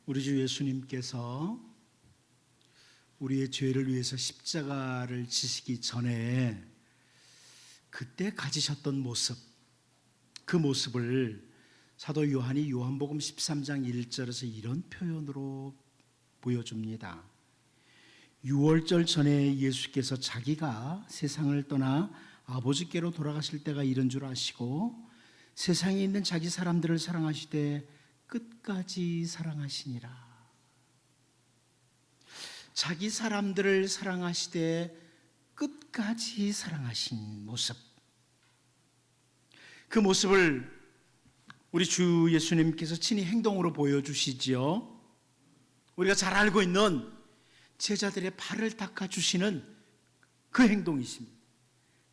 우리 주 예수님께서 우리의 죄를 위해서 십자가를 지시기 전에 그때 가지셨던 모습, 그 모습을 사도 요한이 요한복음 13장 1절에서 이런 표현으로 보여줍니다. 유월절 전에 예수께서 자기가 세상을 떠나 아버지께로 돌아가실 때가 이른 줄 아시고 세상에 있는 자기 사람들을 사랑하시되 끝까지 사랑하시니라. 자기 사람들을 사랑하시되 끝까지 사랑하신 모습, 그 모습을 우리 주 예수님께서 친히 행동으로 보여주시지요. 우리가 잘 알고 있는 제자들의 발을 닦아주시는 그 행동이십니다.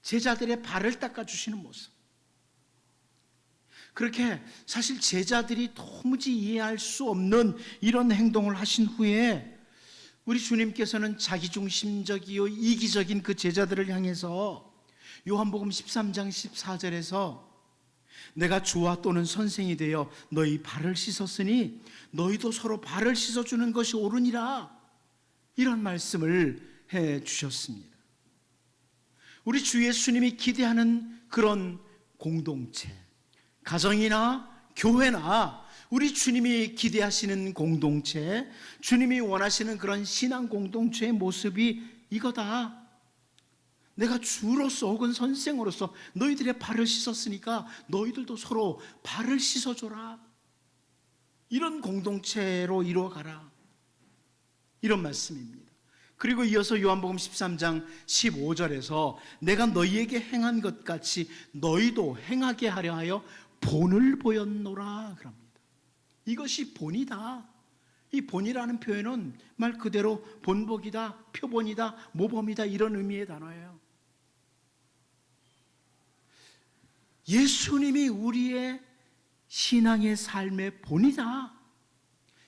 제자들의 발을 닦아주시는 모습. 그렇게 사실 제자들이 도무지 이해할 수 없는 이런 행동을 하신 후에 우리 주님께서는 자기중심적이요 이기적인 그 제자들을 향해서 요한복음 13장 14절에서 내가 주와 또는 선생이 되어 너희 발을 씻었으니 너희도 서로 발을 씻어주는 것이 옳으니라, 이런 말씀을 해 주셨습니다. 우리 주 예수님이 기대하는 그런 공동체, 가정이나 교회나 우리 주님이 기대하시는 공동체, 주님이 원하시는 그런 신앙 공동체의 모습이 이거다. 내가 주로서 혹은 선생으로서 너희들의 발을 씻었으니까 너희들도 서로 발을 씻어줘라. 이런 공동체로 이루어가라, 이런 말씀입니다. 그리고 이어서 요한복음 13장 15절에서 내가 너희에게 행한 것 같이 너희도 행하게 하려 하여 본을 보였노라 그럽니다. 이것이 본이다. 이 본이라는 표현은 말 그대로 본보기다, 표본이다, 모범이다, 이런 의미의 단어예요. 예수님이 우리의 신앙의 삶의 본이다.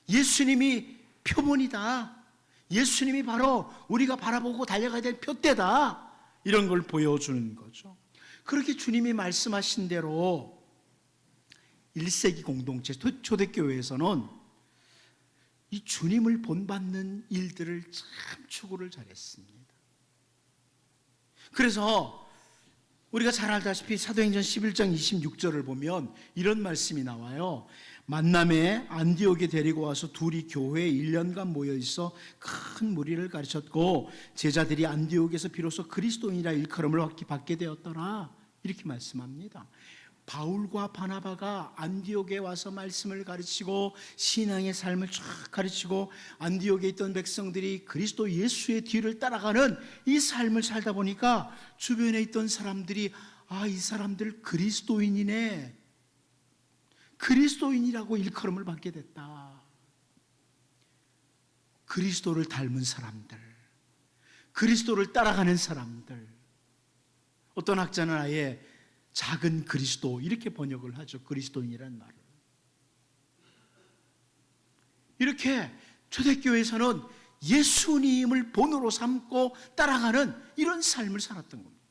예수님이 표본이다. 예수님이 바로 우리가 바라보고 달려가야 될 표대다. 이런 걸 보여주는 거죠. 그렇게 주님이 말씀하신 대로 1세기 공동체 초대교회에서는 이 주님을 본받는 일들을 참 추구를 잘했습니다. 그래서 우리가 잘 알다시피 사도행전 11장 26절을 보면 이런 말씀이 나와요. 만남에 안디옥에 데리고 와서 둘이 교회에 1년간 모여있어 큰 무리를 가르쳤고 제자들이 안디옥에서 비로소 그리스도인이라 일컬음을 받게 되었더라, 이렇게 말씀합니다. 바울과 바나바가 안디옥에 와서 말씀을 가르치고 신앙의 삶을 쫙 가르치고 안디옥에 있던 백성들이 그리스도 예수의 뒤를 따라가는 이 삶을 살다 보니까 주변에 있던 사람들이 이 사람들 그리스도인이네, 그리스도인이라고 일컬음을 받게 됐다. 그리스도를 닮은 사람들, 그리스도를 따라가는 사람들. 어떤 학자는 아예 작은 그리스도 이렇게 번역을 하죠. 그리스도인이라는 말을. 이렇게 초대교회에서는 예수님을 본으로 삼고 따라가는 이런 삶을 살았던 겁니다.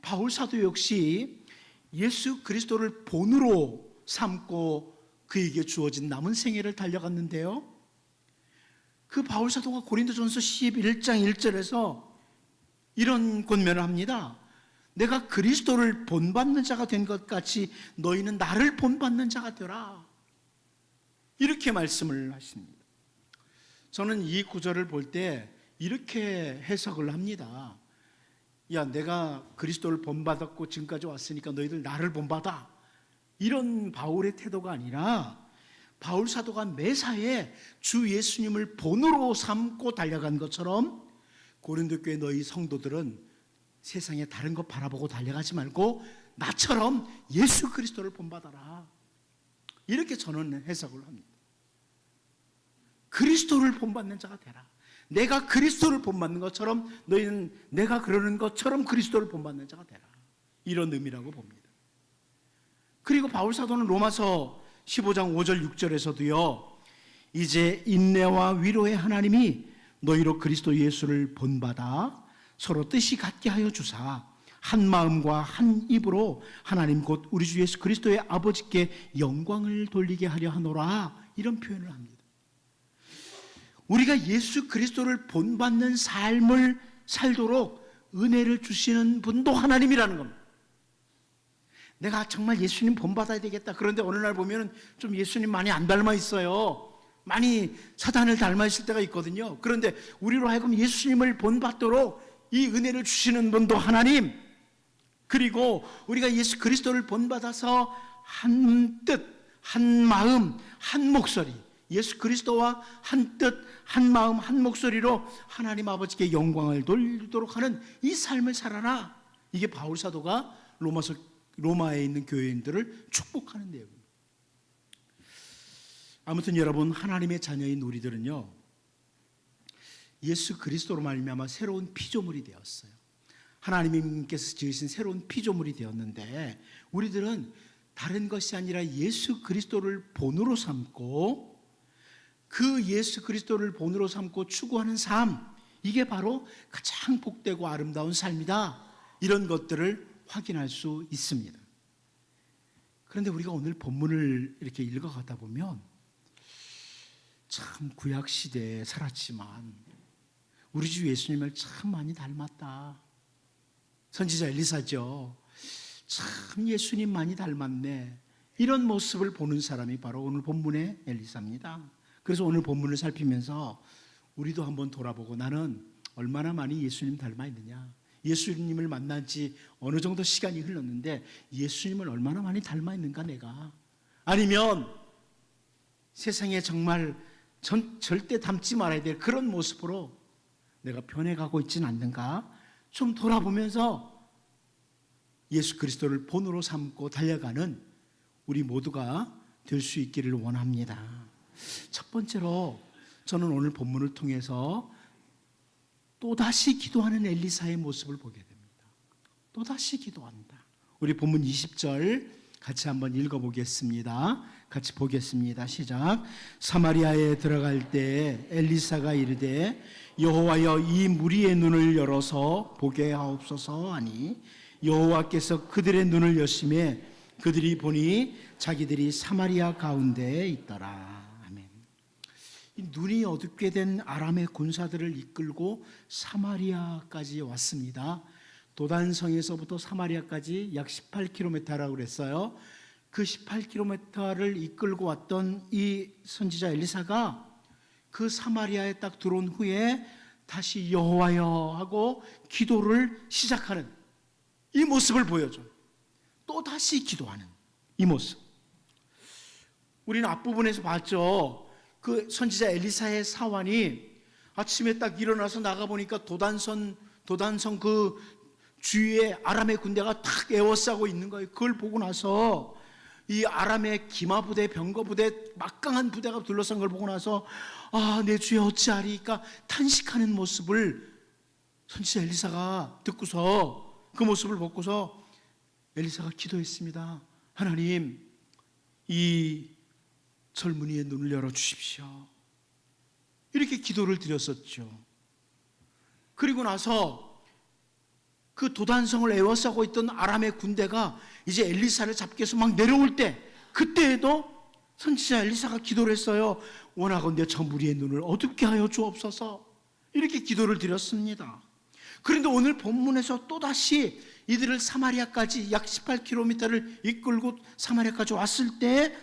바울 사도 역시 예수 그리스도를 본으로 삼고 그에게 주어진 남은 생애를 달려갔는데요, 그 바울 사도가 고린도전서 11장 1절에서 이런 권면을 합니다. 내가 그리스도를 본받는 자가 된 것 같이 너희는 나를 본받는 자가 되라, 이렇게 말씀을 하십니다. 저는 이 구절을 볼 때 이렇게 해석을 합니다. 야, 내가 그리스도를 본받았고 지금까지 왔으니까 너희들 나를 본받아, 이런 바울의 태도가 아니라 바울 사도가 매사에 주 예수님을 본으로 삼고 달려간 것처럼 고린도 교회 너희 성도들은 세상에 다른 것 바라보고 달려가지 말고 나처럼 예수 그리스도를 본받아라, 이렇게 저는 해석을 합니다. 그리스도를 본받는 자가 되라. 내가 그리스도를 본받는 것처럼 너희는 내가 그러는 것처럼 그리스도를 본받는 자가 되라, 이런 의미라고 봅니다. 그리고 바울 사도는 로마서 15장 5절 6절에서도요 이제 인내와 위로의 하나님이 너희로 그리스도 예수를 본받아 서로 뜻이 같게 하여 주사 한 마음과 한 입으로 하나님 곧 우리 주 예수 그리스도의 아버지께 영광을 돌리게 하려 하노라, 이런 표현을 합니다. 우리가 예수 그리스도를 본받는 삶을 살도록 은혜를 주시는 분도 하나님이라는 겁니다. 내가 정말 예수님 본받아야 되겠다. 그런데 어느 날 보면 좀 예수님 많이 안 닮아 있어요. 많이 사단을 닮아 있을 때가 있거든요. 그런데 우리로 하여금 예수님을 본받도록 이 은혜를 주시는 분도 하나님, 그리고 우리가 예수 그리스도를 본받아서 한 뜻, 한 마음, 한 목소리, 예수 그리스도와 한 뜻, 한 마음, 한 목소리로 하나님 아버지께 영광을 돌리도록 하는 이 삶을 살아라. 이게 바울 사도가 로마에 있는 교회인들을 축복하는 내용입니다. 아무튼 여러분, 하나님의 자녀인 우리들은요, 예수 그리스도로 말미암아 새로운 피조물이 되었어요. 하나님께서 지으신 새로운 피조물이 되었는데, 우리들은 다른 것이 아니라 예수 그리스도를 본으로 삼고, 그 예수 그리스도를 본으로 삼고 추구하는 삶, 이게 바로 가장 복되고 아름다운 삶이다. 이런 것들을 확인할 수 있습니다. 그런데 우리가 오늘 본문을 이렇게 읽어가다 보면 참 구약 시대에 살았지만 우리 주 예수님을 참 많이 닮았다. 선지자 엘리사죠. 참 예수님 많이 닮았네. 이런 모습을 보는 사람이 바로 오늘 본문의 엘리사입니다. 그래서 오늘 본문을 살피면서 우리도 한번 돌아보고, 나는 얼마나 많이 예수님 닮아 있느냐, 예수님을 만난 지 어느 정도 시간이 흘렀는데 예수님을 얼마나 많이 닮아 있는가 내가, 아니면 세상에 정말 절대 닮지 말아야 될 그런 모습으로 내가 변해가고 있지는 않는가, 좀 돌아보면서 예수 그리스도를 본으로 삼고 달려가는 우리 모두가 될 수 있기를 원합니다. 첫 번째로 저는 오늘 본문을 통해서 또다시 기도하는 엘리사의 모습을 보게 됩니다. 또다시 기도한다. 우리 본문 20절 같이 한번 읽어보겠습니다. 같이 보겠습니다. 시작. 사마리아에 들어갈 때 엘리사가 이르되 여호와여, 이 무리의 눈을 열어서 보게 하옵소서 하니 여호와께서 그들의 눈을 여심해 그들이 보니 자기들이 사마리아 가운데에 있더라. 아멘. 이 눈이 어둡게 된 아람의 군사들을 이끌고 사마리아까지 왔습니다. 도단성에서부터 사마리아까지 약 18km라고 그랬어요. 그 18km를 이끌고 왔던 이 선지자 엘리사가 그 사마리아에 딱 들어온 후에 다시 여호와여 하고 기도를 시작하는 이 모습을 보여줘요. 또 다시 기도하는 이 모습. 우리는 앞부분에서 봤죠. 그 선지자 엘리사의 사환이 아침에 딱 일어나서 나가보니까 도단성 그 주위에 아람의 군대가 탁 에워싸고 있는 거예요. 그걸 보고 나서 이 아람의 기마부대, 병거부대, 막강한 부대가 둘러싼 걸 보고 나서 내 주에 어찌하리까 탄식하는 모습을 선지자 엘리사가 듣고서, 그 모습을 보고서 엘리사가 기도했습니다. 하나님, 이 젊은이의 눈을 열어주십시오. 이렇게 기도를 드렸었죠. 그리고 나서 그 도단성을 에워싸고 있던 아람의 군대가 이제 엘리사를 잡기 위해서 막 내려올 때, 그때에도 선지자 엘리사가 기도를 했어요. 원하건대 저 무리의 눈을 어둡게 하여 주옵소서. 이렇게 기도를 드렸습니다. 그런데 오늘 본문에서 또다시 이들을 사마리아까지 약 18km를 이끌고 사마리아까지 왔을 때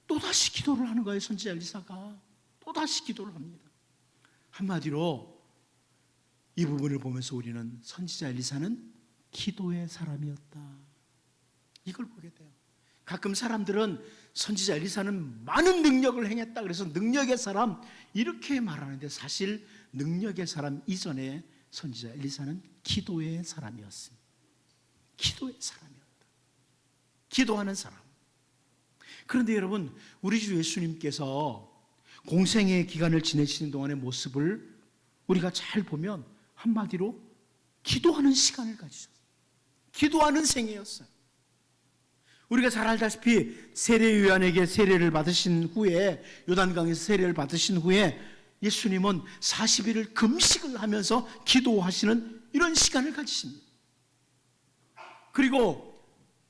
또다시 기도를 하는 거예요. 선지자 엘리사가 또다시 기도를 합니다. 한마디로 이 부분을 보면서 우리는 선지자 엘리사는 기도의 사람이었다, 이걸 보게 돼요. 가끔 사람들은 선지자 엘리사는 많은 능력을 행했다, 그래서 능력의 사람 이렇게 말하는데, 사실 능력의 사람 이전에 선지자 엘리사는 기도의 사람이었습니다. 기도의 사람이었다. 기도하는 사람. 그런데 여러분, 우리 주 예수님께서 공생의 기간을 지내시는 동안의 모습을 우리가 잘 보면 한마디로 기도하는 시간을 가지셨어요. 기도하는 생애였어요. 우리가 잘 알다시피 세례 요한에게 세례를 받으신 후에, 요단강에서 세례를 받으신 후에 예수님은 40일을 금식을 하면서 기도하시는 이런 시간을 가지십니다. 그리고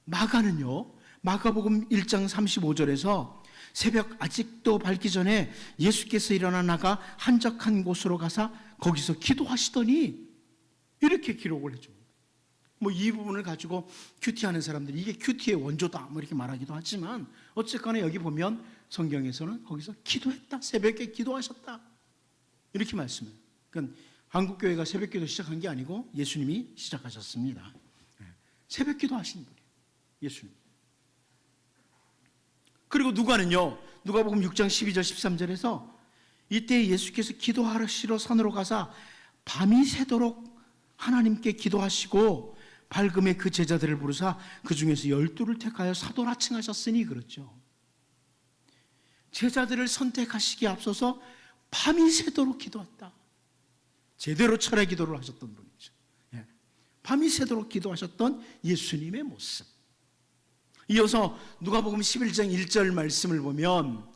마가는요, 마가복음 1장 35절에서 새벽 아직도 밝기 전에 예수께서 일어나 나가 한적한 곳으로 가서 거기서 기도하시더니 이렇게 기록을 해줍니다. 뭐 이 부분을 가지고 큐티하는 사람들이 이게 큐티의 원조다 뭐 이렇게 말하기도 하지만 어쨌거나 여기 보면 성경에서는 거기서 기도했다, 새벽에 기도하셨다 이렇게 말씀해요. 그러니까 한국교회가 새벽기도 시작한 게 아니고 예수님이 시작하셨습니다. 새벽기도 하신 분이에요, 예수님. 그리고 누가는요, 누가복음 6장 12절 13절에서 이때 예수께서 기도하시러 산으로 가사 밤이 새도록 하나님께 기도하시고 밝음에 그 제자들을 부르사 그 중에서 12를 택하여 사도라 칭하셨으니 그렇죠. 제자들을 선택하시기에 앞서서 밤이 새도록 기도했다. 제대로 철야 기도를 하셨던 분이죠. 밤이 새도록 기도하셨던 예수님의 모습. 이어서 누가복음 11장 1절 말씀을 보면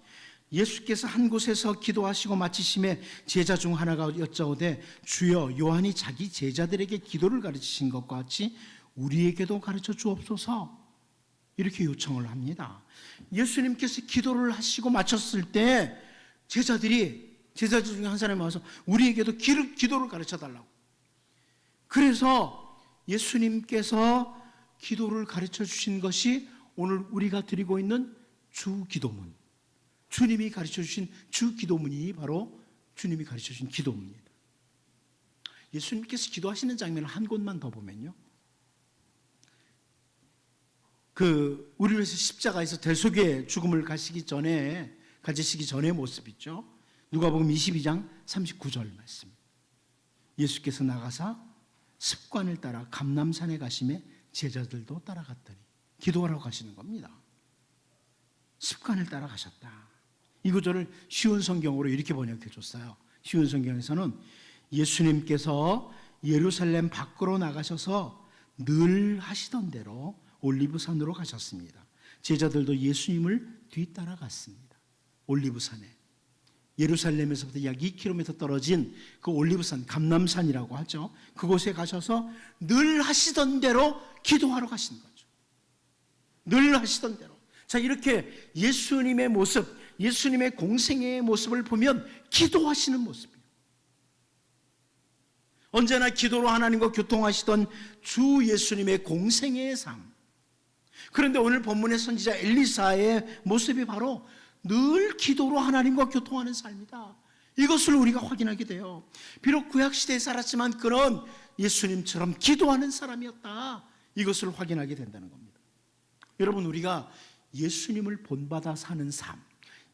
예수께서 한 곳에서 기도하시고 마치심에 제자 중 하나가 여짜오되 주여 요한이 자기 제자들에게 기도를 가르치신 것과 같이 우리에게도 가르쳐 주옵소서 이렇게 요청을 합니다. 예수님께서 기도를 하시고 마쳤을 때 제자들 중에 한 사람이 와서 우리에게도 기도를 가르쳐 달라고. 그래서 예수님께서 기도를 가르쳐 주신 것이 오늘 우리가 드리고 있는 주기도문, 주님이 가르쳐 주신 주기도문이 바로 주님이 가르쳐 주신 기도문입니다. 예수님께서 기도하시는 장면을 한 곳만 더 보면요, 우리를 위해서 십자가에서 대속의 죽음을 가지시기 전의 모습 있죠. 누가복음 22장 39절 말씀. 예수께서 나가사 습관을 따라 감람산에 가심에 제자들도 따라갔더니 기도하러 가시는 겁니다. 습관을 따라 가셨다. 이 구절을 쉬운 성경으로 이렇게 번역해 줬어요. 쉬운 성경에서는 예수님께서 예루살렘 밖으로 나가셔서 늘 하시던 대로 올리브산으로 가셨습니다. 제자들도 예수님을 뒤따라갔습니다. 올리브산에, 예루살렘에서부터 약 2km 떨어진 그 올리브산, 감람산이라고 하죠. 그곳에 가셔서 늘 하시던 대로 기도하러 가시는 거죠. 늘 하시던 대로. 자, 이렇게 예수님의 모습, 예수님의 공생애의 모습을 보면 기도하시는 모습이에요. 언제나 기도로 하나님과 교통하시던 주 예수님의 공생애의 삶. 그런데 오늘 본문의 선지자 엘리사의 모습이 바로 늘 기도로 하나님과 교통하는 삶이다. 이것을 우리가 확인하게 돼요. 비록 구약시대에 살았지만 그런 예수님처럼 기도하는 사람이었다. 이것을 확인하게 된다는 겁니다. 여러분, 우리가 예수님을 본받아 사는 삶,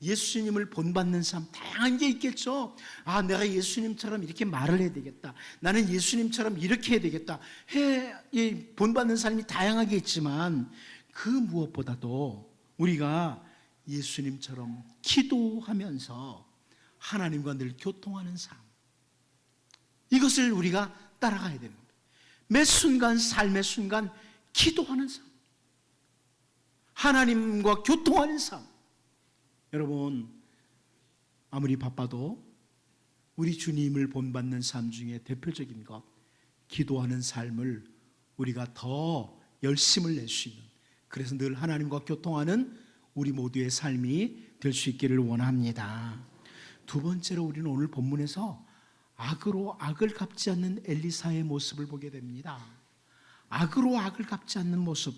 예수님을 본받는 삶 다양한 게 있겠죠. 아, 내가 예수님처럼 이렇게 말을 해야 되겠다, 나는 예수님처럼 이렇게 해야 되겠다, 본받는 삶이 다양하게 있지만 그 무엇보다도 우리가 예수님처럼 기도하면서 하나님과 늘 교통하는 삶, 이것을 우리가 따라가야 되는 겁니다. 매 순간, 삶의 순간 기도하는 삶, 하나님과 교통하는 삶. 여러분, 아무리 바빠도 우리 주님을 본받는 삶 중에 대표적인 것, 기도하는 삶을 우리가 더 열심을 낼 수 있는, 그래서 늘 하나님과 교통하는 우리 모두의 삶이 될 수 있기를 원합니다. 두 번째로 우리는 오늘 본문에서 악으로 악을 갚지 않는 엘리사의 모습을 보게 됩니다. 악으로 악을 갚지 않는 모습.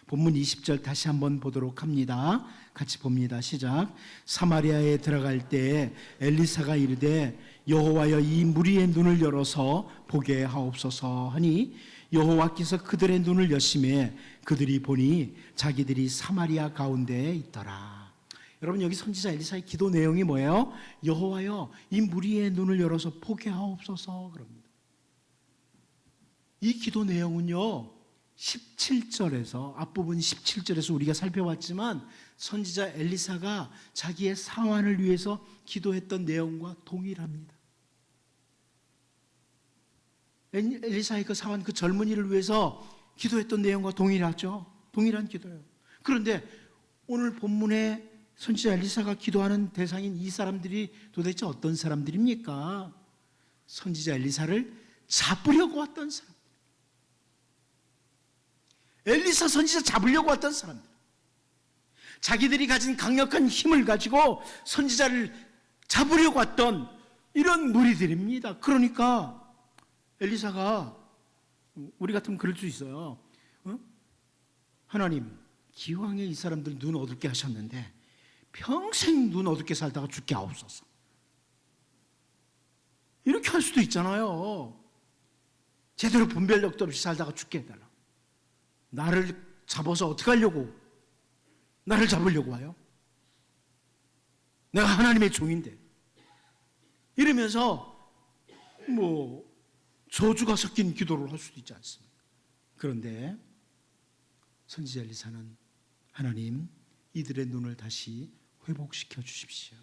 본문 20절 다시 한번 보도록 합니다. 같이 봅니다. 시작. 사마리아에 들어갈 때 엘리사가 이르되 여호와여, 이 무리의 눈을 열어서 보게 하옵소서 하니 여호와께서 그들의 눈을 여심해 그들이 보니 자기들이 사마리아 가운데에 있더라. 여러분, 여기 선지자 엘리사의 기도 내용이 뭐예요? 여호와여, 이 무리의 눈을 열어서 보게 하옵소서 그럽니다. 이 기도 내용은요, 17절에서, 앞부분 17절에서 우리가 살펴봤지만 선지자 엘리사가 자기의 상환을 위해서 기도했던 내용과 동일합니다. 엘리사의 그 상환, 그 젊은이를 위해서 기도했던 내용과 동일하죠. 동일한 기도예요. 그런데 오늘 본문에 선지자 엘리사가 기도하는 대상인 이 사람들이 도대체 어떤 사람들입니까? 선지자 엘리사를 잡으려고 왔던 사람, 엘리사 선지자 잡으려고 왔던 사람들, 자기들이 가진 강력한 힘을 가지고 선지자를 잡으려고 했던 이런 무리들입니다. 그러니까 엘리사가, 우리 같으면 그럴 수 있어요. 하나님, 기왕에 이 사람들 눈 어둡게 하셨는데 평생 눈 어둡게 살다가 죽게 하옵소서. 이렇게 할 수도 있잖아요. 제대로 분별력도 없이 살다가 죽게 해달라. 나를 잡아서 어떻게 하려고, 나를 잡으려고 와요? 내가 하나님의 종인데. 이러면서 저주가 섞인 기도를 할 수도 있지 않습니까? 그런데 선지자 엘리사는 하나님, 이들의 눈을 다시 회복시켜 주십시오.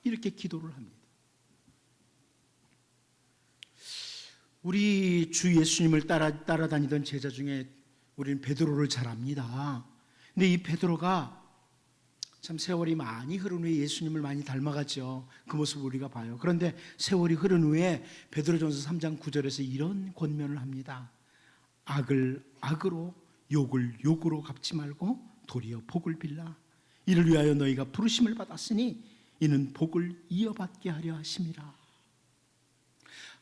이렇게 기도를 합니다. 우리 주 예수님을 따라다니던 제자 중에 우리는 베드로를 잘 압니다. 근데 이 베드로가 참 세월이 많이 흐른 후에 예수님을 많이 닮아갔죠. 그 모습을 우리가 봐요. 그런데 세월이 흐른 후에 베드로전서 3장 9절에서 이런 권면을 합니다. 악을 악으로, 욕을 욕으로 갚지 말고 도리어 복을 빌라. 이를 위하여 너희가 부르심을 받았으니 이는 복을 이어받게 하려 하심이라.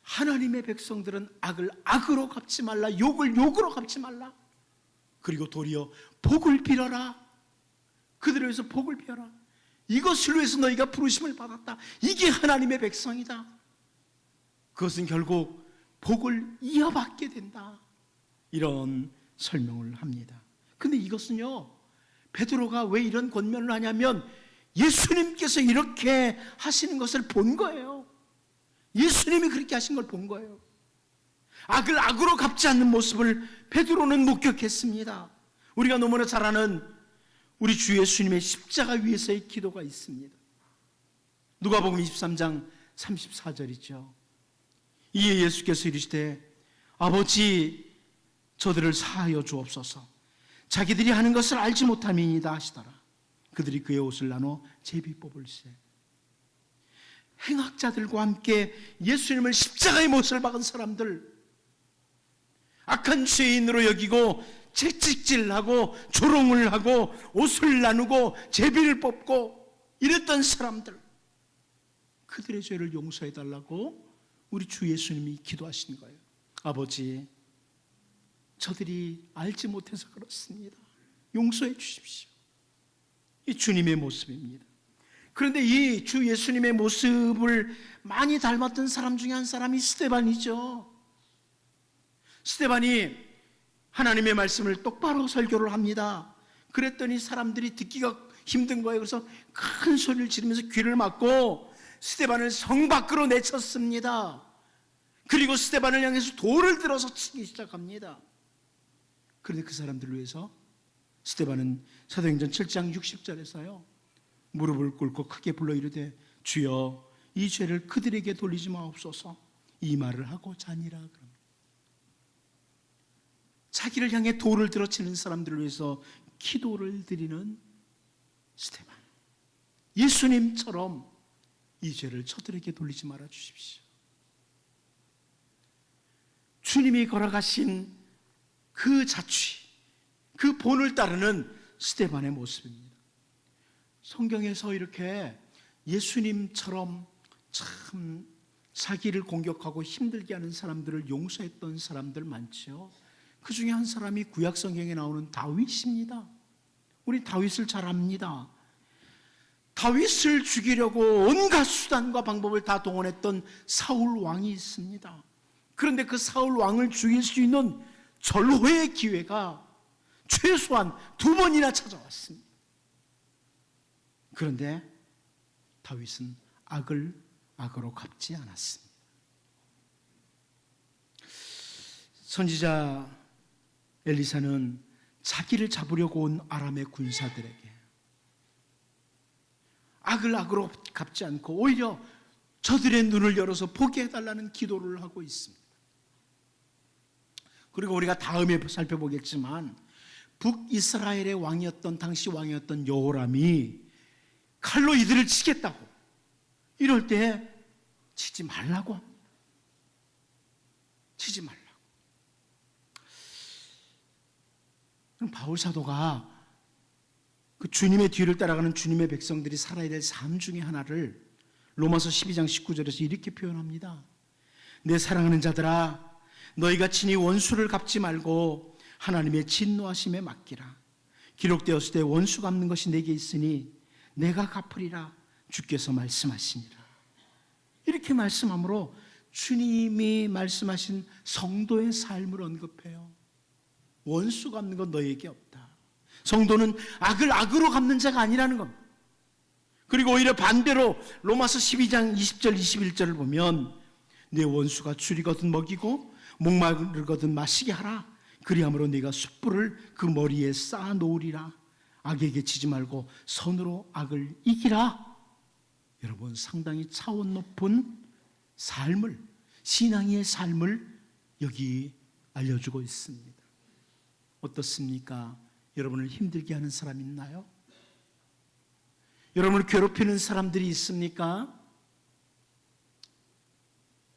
하나님의 백성들은 악을 악으로 갚지 말라, 욕을 욕으로 갚지 말라. 그리고 도리어 복을 빌어라. 그들을 위해서 복을 빌어라. 이것을 위해서 너희가 부르심을 받았다. 이게 하나님의 백성이다. 그것은 결국 복을 이어받게 된다. 이런 설명을 합니다. 근데 이것은요, 베드로가 왜 이런 권면을 하냐면 예수님께서 이렇게 하시는 것을 본 거예요. 예수님이 그렇게 하신 걸 본 거예요. 악을 악으로 갚지 않는 모습을 베드로는 목격했습니다. 우리가 너무나 잘 아는 우리 주 예수님의 십자가 위에서의 기도가 있습니다. 누가복음 23장 34절이죠. 이에 예수께서 이르시되 아버지, 저들을 사하여 주옵소서. 자기들이 하는 것을 알지 못함이니이다 하시더라. 그들이 그의 옷을 나눠 제비 뽑을세. 행악자들과 함께 예수님을 십자가의 못을 박은 사람들, 악한 죄인으로 여기고 채찍질하고 조롱을 하고 옷을 나누고 제비를 뽑고 이랬던 사람들, 그들의 죄를 용서해달라고 우리 주 예수님이 기도하신 거예요. 아버지, 저들이 알지 못해서 그렇습니다. 용서해 주십시오. 이 주님의 모습입니다. 그런데 이 주 예수님의 모습을 많이 닮았던 사람 중에 한 사람이 스데반이죠. 스데반이 하나님의 말씀을 똑바로 설교를 합니다. 그랬더니 사람들이 듣기가 힘든 거예요. 그래서 큰 소리를 지르면서 귀를 막고 스데반을 성 밖으로 내쳤습니다. 그리고 스데반을 향해서 돌을 들어서 치기 시작합니다. 그런데 그 사람들을 위해서 스데반은 사도행전 7장 60절에서요 무릎을 꿇고 크게 불러 이르되 주여 이 죄를 그들에게 돌리지 마옵소서. 이 말을 하고 자니라. 자기를 향해 돌을 들어치는 사람들을 위해서 기도를 드리는 스데반, 예수님처럼 이 죄를 저들에게 돌리지 말아 주십시오. 주님이 걸어가신 그 자취, 그 본을 따르는 스데반의 모습입니다. 성경에서 이렇게 예수님처럼 참 자기를 공격하고 힘들게 하는 사람들을 용서했던 사람들 많죠. 그 중에 한 사람이 구약 성경에 나오는 다윗입니다. 우리 다윗을 잘 압니다. 다윗을 죽이려고 온갖 수단과 방법을 다 동원했던 사울 왕이 있습니다. 그런데 그 사울 왕을 죽일 수 있는 절호의 기회가 최소한 2번이나 찾아왔습니다. 그런데 다윗은 악을 악으로 갚지 않았습니다. 선지자 엘리사는 자기를 잡으려고 온 아람의 군사들에게 악을 악으로 갚지 않고 오히려 저들의 눈을 열어서 보게 해달라는 기도를 하고 있습니다. 그리고 우리가 다음에 살펴보겠지만 북이스라엘의 왕이었던, 당시 왕이었던 여호람이 칼로 이들을 치겠다고 이럴 때 치지 말라고 합니다. 치지 말라고. 그럼 바울 사도가 그 주님의 뒤를 따라가는 주님의 백성들이 살아야 될 삶 중에 하나를 로마서 12장 19절에서 이렇게 표현합니다. 내 사랑하는 자들아, 너희가 친히 원수를 갚지 말고 하나님의 진노하심에 맡기라. 기록되었을 때 원수 갚는 것이 내게 있으니 내가 갚으리라 주께서 말씀하시니라. 이렇게 말씀함으로 주님이 말씀하신 성도의 삶을 언급해요. 원수 갚는 건 너에게 없다. 성도는 악을 악으로 갚는 자가 아니라는 겁니다. 그리고 오히려 반대로 로마서 12장 20절 21절을 보면 내 원수가 줄이거든 먹이고 목마르거든 마시게 하라. 그리함으로 네가 숯불을 그 머리에 쌓아 놓으리라. 악에게 지지 말고 선으로 악을 이기라. 여러분, 상당히 차원 높은 삶을, 신앙의 삶을 여기 알려주고 있습니다. 어떻습니까? 여러분을 힘들게 하는 사람 있나요? 여러분을 괴롭히는 사람들이 있습니까?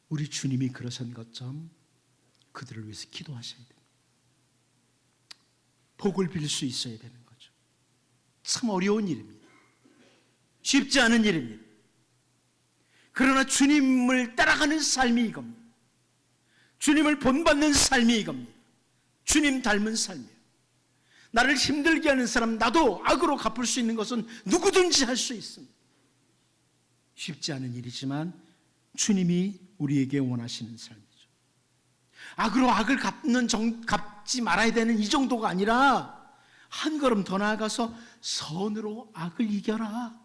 우리 주님이 그러신 것처럼 그들을 위해서 기도하셔야 됩니다. 복을 빌 수 있어야 되는 거죠. 참 어려운 일입니다. 쉽지 않은 일입니다. 그러나 주님을 따라가는 삶이 이겁니다. 주님을 본받는 삶이 이겁니다. 주님 닮은 삶이에요. 나를 힘들게 하는 사람, 나도 악으로 갚을 수 있는 것은 누구든지 할 수 있습니다. 쉽지 않은 일이지만 주님이 우리에게 원하시는 삶이죠. 악으로 악을 갚지 말아야 되는 이 정도가 아니라 한 걸음 더 나아가서 선으로 악을 이겨라.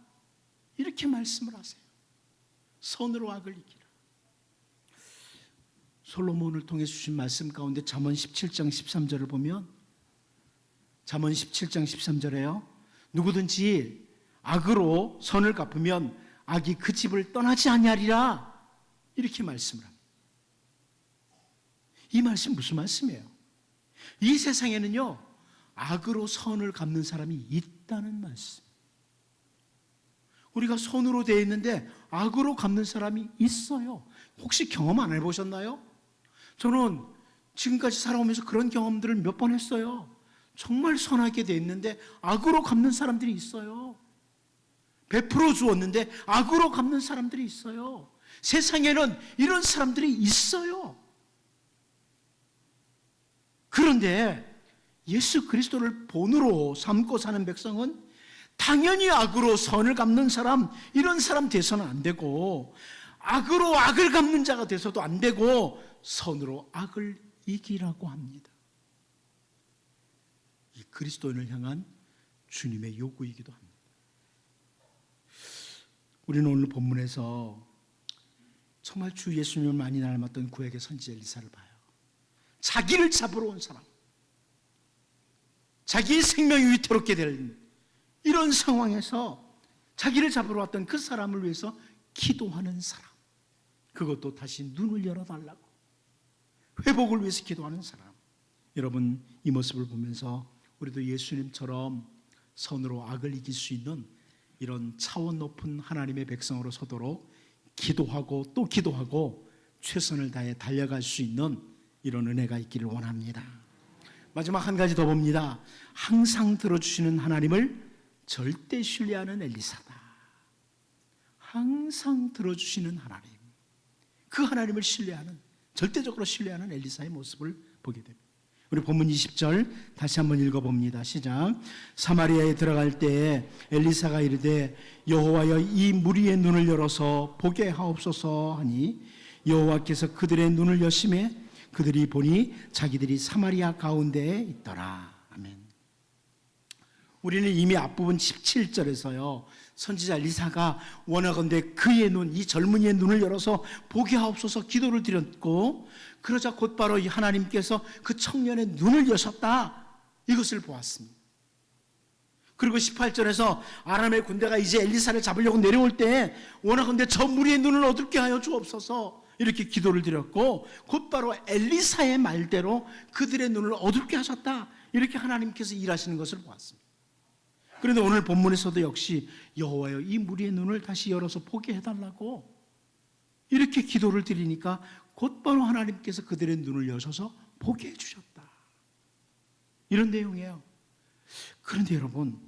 이렇게 말씀을 하세요. 선으로 악을 이기라. 솔로몬을 통해 주신 말씀 가운데 잠언 17장 13절을 보면 잠언 17장 13절에요. 누구든지 악으로 선을 갚으면 악이 그 집을 떠나지 아니하리라. 이렇게 말씀을 합니다. 이 말씀 무슨 말씀이에요? 이 세상에는요, 악으로 선을 갚는 사람이 있다는 말씀. 우리가 선으로 되어 있는데 악으로 갚는 사람이 있어요. 혹시 경험 안 해보셨나요? 저는 지금까지 살아오면서 그런 경험들을 몇 번 했어요. 정말 선하게 되어 있는데 악으로 갚는 사람들이 있어요. 베풀어 주었는데 악으로 갚는 사람들이 있어요. 세상에는 이런 사람들이 있어요. 그런데 예수 그리스도를 본으로 삼고 사는 백성은 당연히 악으로 선을 갚는 사람, 이런 사람 돼서는 안 되고, 악으로 악을 갚는 자가 돼서도 안 되고, 선으로 악을 이기라고 합니다. 이 그리스도인을 향한 주님의 요구이기도 합니다. 우리는 오늘 본문에서 정말 주 예수님을 많이 닮았던 구약의 선지 엘리사를 봐요. 자기를 잡으러 온 사람, 자기의 생명이 위태롭게 될 이런 상황에서 자기를 잡으러 왔던 그 사람을 위해서 기도하는 사람, 그것도 다시 눈을 열어달라고 회복을 위해서 기도하는 사람. 여러분, 이 모습을 보면서 우리도 예수님처럼 선으로 악을 이길 수 있는 이런 차원 높은 하나님의 백성으로 서도록 기도하고 또 기도하고 최선을 다해 달려갈 수 있는 이런 은혜가 있기를 원합니다. 마지막 한 가지 더 봅니다. 항상 들어주시는 하나님을 절대 신뢰하는 엘리사다. 항상 들어주시는 하나님, 그 하나님을 신뢰하는, 절대적으로 신뢰하는 엘리사의 모습을 보게 됩니다. 우리 본문 20절 다시 한번 읽어봅니다. 시작. 사마리아에 들어갈 때 엘리사가 이르되 여호와여, 이 무리의 눈을 열어서 보게 하옵소서 하니 여호와께서 그들의 눈을 여심해 그들이 보니 자기들이 사마리아 가운데에 있더라. 아멘. 우리는 이미 앞부분 17절에서요, 선지자 엘리사가 원하건대 그의 눈, 이 젊은이의 눈을 열어서 보게 하옵소서 기도를 드렸고, 그러자 곧바로 이 하나님께서 그 청년의 눈을 여셨다, 이것을 보았습니다. 그리고 18절에서 아람의 군대가 이제 엘리사를 잡으려고 내려올 때 원하건대 저 무리의 눈을 어둡게 하여 주옵소서, 이렇게 기도를 드렸고, 곧바로 엘리사의 말대로 그들의 눈을 어둡게 하셨다, 이렇게 하나님께서 일하시는 것을 보았습니다. 그런데 오늘 본문에서도 역시 여호와여, 이 무리의 눈을 다시 열어서 보게 해달라고 이렇게 기도를 드리니까 곧바로 하나님께서 그들의 눈을 여셔서 보게 해주셨다, 이런 내용이에요. 그런데 여러분,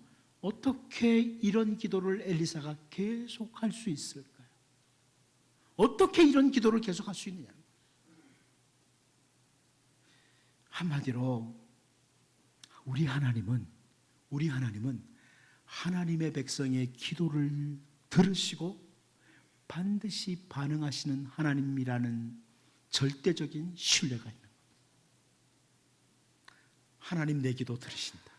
어떻게 이런 기도를 엘리사가 계속할 수 있을까요? 어떻게 이런 기도를 계속할 수 있느냐? 한마디로 우리 하나님은 하나님의 백성의 기도를 들으시고 반드시 반응하시는 하나님이라는 절대적인 신뢰가 있는 겁니다. 하나님 내 기도 들으신다.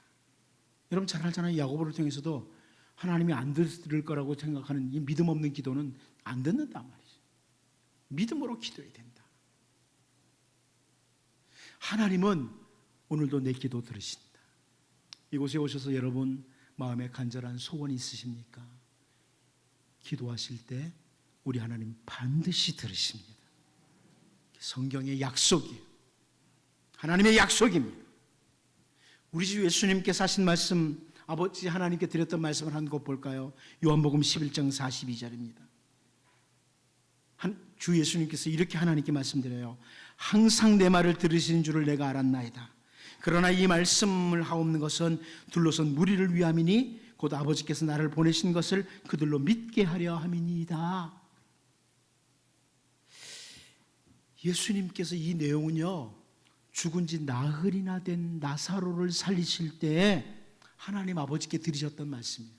여러분 잘 알잖아요. 야고보를 통해서도 하나님이 안 들을 거라고 생각하는 이 믿음 없는 기도는 안 듣는단 말이죠. 믿음으로 기도해야 된다. 하나님은 오늘도 내 기도 들으신다. 이곳에 오셔서 여러분 마음에 간절한 소원이 있으십니까? 기도하실 때 우리 하나님 반드시 들으십니다. 성경의 약속이에요. 하나님의 약속입니다. 우리 주 예수님께서 하신 말씀, 아버지 하나님께 드렸던 말씀을 한 곳 볼까요? 요한복음 11장 42절입니다. 주 예수님께서 이렇게 하나님께 말씀드려요. 항상 내 말을 들으시는 줄을 내가 알았나이다. 그러나 이 말씀을 하옵는 것은 둘러선 무리를 위함이니 곧 아버지께서 나를 보내신 것을 그들로 믿게 하려 함이니이다. 예수님께서 이 내용은요, 죽은 지 나흘이나 된 나사로를 살리실 때 하나님 아버지께 드리셨던 말씀이에요.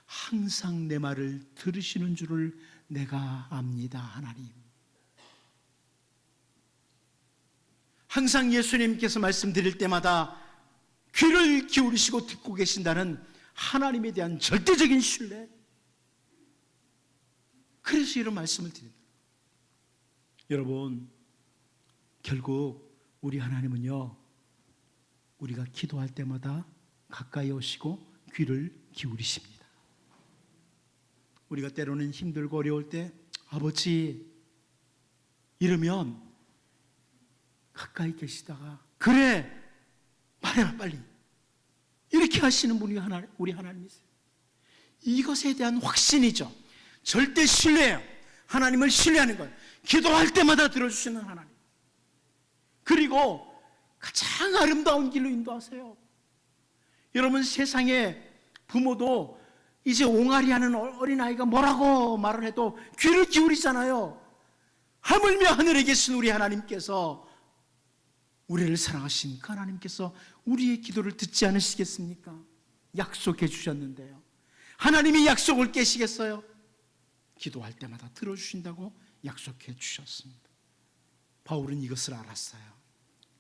항상 내 말을 들으시는 줄을 내가 압니다, 하나님. 항상 예수님께서 말씀드릴 때마다 귀를 기울이시고 듣고 계신다는 하나님에 대한 절대적인 신뢰. 그래서 이런 말씀을 드립니다. 여러분, 결국 우리 하나님은요, 우리가 기도할 때마다 가까이 오시고 귀를 기울이십니다. 우리가 때로는 힘들고 어려울 때 아버지 이러면 가까이 계시다가 그래 말해라 빨리 이렇게 하시는 분이 우리 하나님이세요. 이것에 대한 확신이죠. 절대 신뢰예요. 하나님을 신뢰하는 거예요. 기도할 때마다 들어주시는 하나님. 그리고 가장 아름다운 길로 인도하세요. 여러분, 세상에 부모도 이제 옹알이하는 어린아이가 뭐라고 말을 해도 귀를 기울이잖아요. 하물며 하늘에 계신 우리 하나님께서, 우리를 사랑하신 그 하나님께서 우리의 기도를 듣지 않으시겠습니까? 약속해 주셨는데요. 하나님이 약속을 깨시겠어요? 기도할 때마다 들어주신다고 약속해 주셨습니다. 바울은 이것을 알았어요.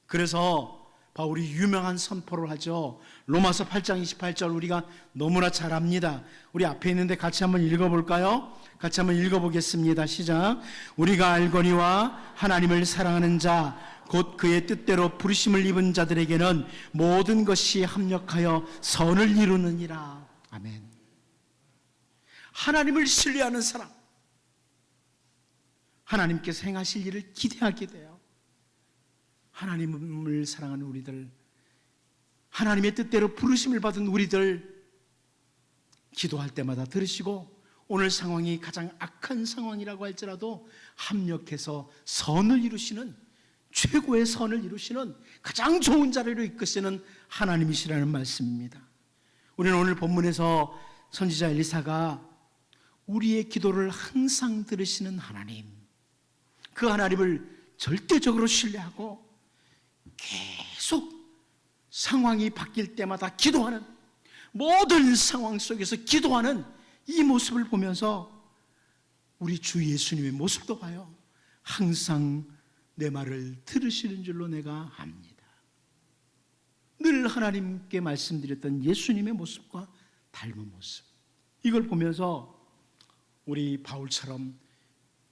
그래서 바울이 유명한 선포를 하죠. 로마서 8장 28절 우리가 너무나 잘 압니다. 우리 앞에 있는데 같이 한번 읽어볼까요? 같이 한번 읽어보겠습니다. 시작. 우리가 알거니와 하나님을 사랑하는 자 곧 그의 뜻대로 부르심을 입은 자들에게는 모든 것이 합력하여 선을 이루느니라. 아멘. 하나님을 신뢰하는 사람, 하나님께서 행하실 일을 기대하게 돼요. 하나님을 사랑하는 우리들, 하나님의 뜻대로 부르심을 받은 우리들, 기도할 때마다 들으시고 오늘 상황이 가장 악한 상황이라고 할지라도 합력해서 선을 이루시는, 최고의 선을 이루시는 가장 좋은 자리로 이끄시는 하나님이시라는 말씀입니다. 우리는 오늘 본문에서 선지자 엘리사가 우리의 기도를 항상 들으시는 하나님, 그 하나님을 절대적으로 신뢰하고 계속 상황이 바뀔 때마다 기도하는, 모든 상황 속에서 기도하는 이 모습을 보면서 우리 주 예수님의 모습도 봐요. 항상 내 말을 들으시는 줄로 내가 압니다. 늘 하나님께 말씀드렸던 예수님의 모습과 닮은 모습, 이걸 보면서 우리 바울처럼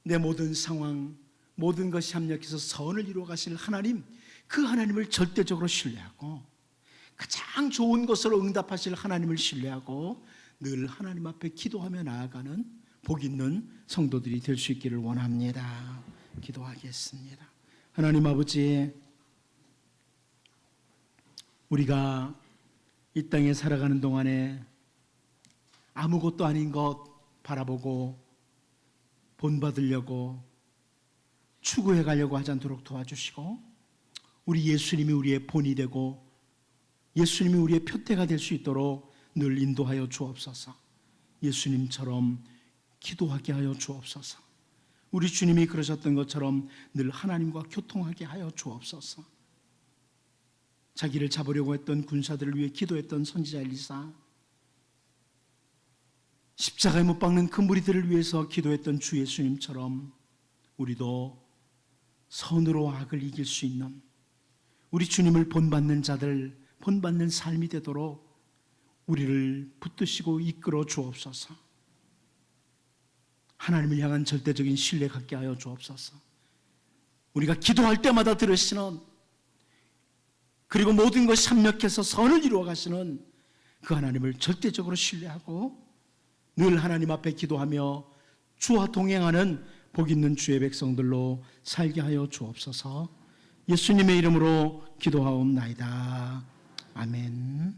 내 모든 상황, 모든 것이 합력해서 선을 이루어 가실 하나님, 그 하나님을 절대적으로 신뢰하고 가장 좋은 것으로 응답하실 하나님을 신뢰하고 늘 하나님 앞에 기도하며 나아가는 복 있는 성도들이 될 수 있기를 원합니다. 기도하겠습니다. 하나님 아버지, 우리가 이 땅에 살아가는 동안에 아무것도 아닌 것 바라보고 본받으려고 추구해 가려고 하지 않도록 도와주시고, 우리 예수님이 우리의 본이 되고 예수님이 우리의 표대가 될 수 있도록 늘 인도하여 주옵소서. 예수님처럼 기도하게 하여 주옵소서. 우리 주님이 그러셨던 것처럼 늘 하나님과 교통하게 하여 주옵소서. 자기를 잡으려고 했던 군사들을 위해 기도했던 선지자 엘리사, 십자가에 못 박는 그 무리들을 위해서 기도했던 주 예수님처럼 우리도 선으로 악을 이길 수 있는, 우리 주님을 본받는 자들, 본받는 삶이 되도록 우리를 붙드시고 이끌어 주옵소서. 하나님을 향한 절대적인 신뢰 갖게 하여 주옵소서. 우리가 기도할 때마다 들으시는, 그리고 모든 것이 합력해서 선을 이루어 가시는 그 하나님을 절대적으로 신뢰하고 늘 하나님 앞에 기도하며 주와 동행하는 복 있는 주의 백성들로 살게 하여 주옵소서. 예수님의 이름으로 기도하옵나이다. 아멘.